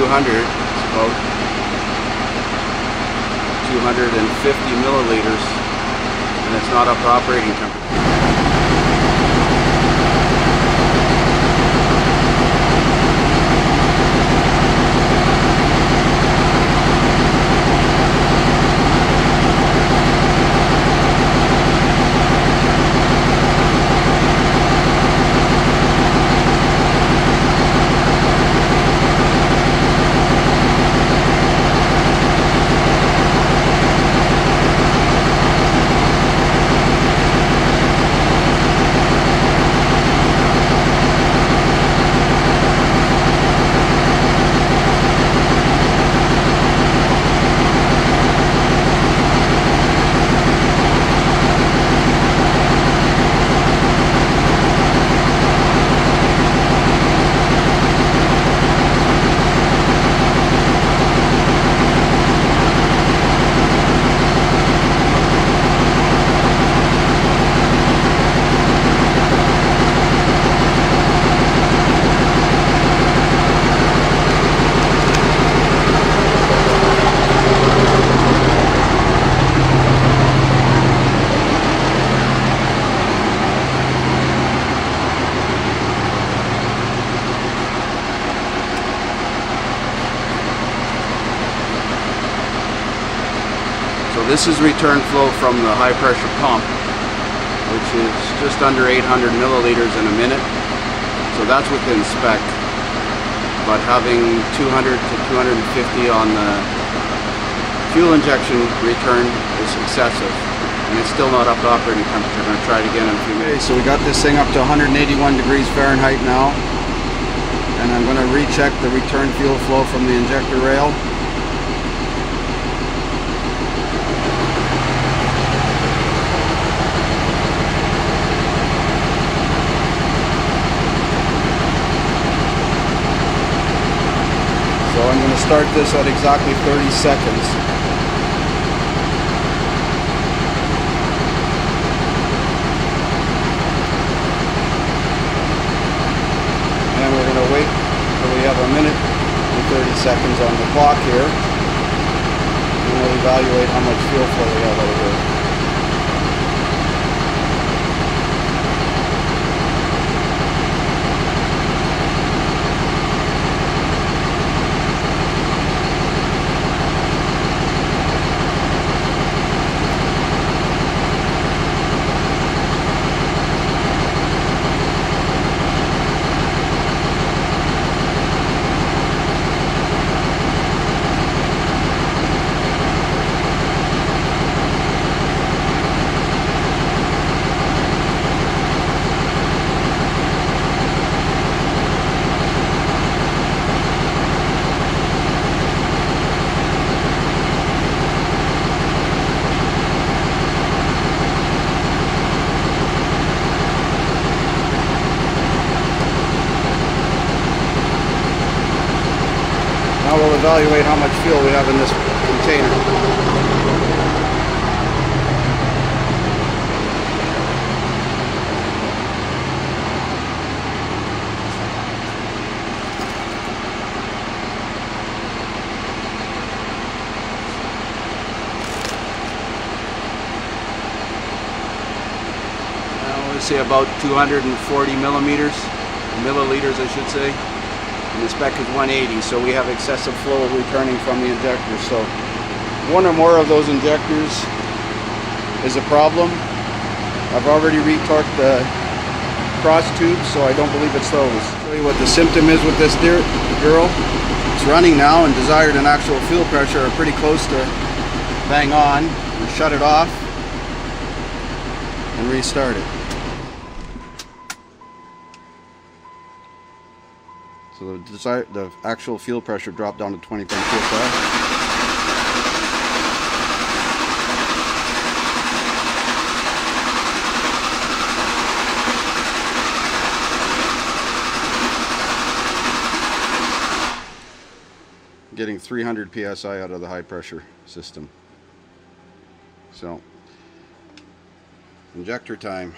200, it's about 250 milliliters, and it's not up to operating temperature. So this is return flow from the high pressure pump, which is just under 800 milliliters in a minute. So that's within spec, but having 200 to 250 on the fuel injection return is excessive, and it's still not up to operating temperature. I'm going to try it again in a few minutes. So we got this thing up to 181 degrees Fahrenheit now, and I'm going to recheck the return fuel flow from the injector rail. So I'm going to start this at exactly 30 seconds. And we're going to wait until we have a minute and 30 seconds on the clock here. And we'll evaluate how much fuel flow we have out of here. Now we'll evaluate how much fuel we have in this container. Now we see about 240 milliliters, I should say. And the spec is 180, so we have excessive flow returning from the injector. So one or more of those injectors is a problem. I've already retorqued the cross tube, so I don't believe it's those. I'll show you what the symptom is with this girl. It's running now, and desired and actual fuel pressure are pretty close to bang on. We shut it off and restart it. So the actual fuel pressure dropped down to 20 psi. Getting 300 psi out of the high pressure system. So, injector time.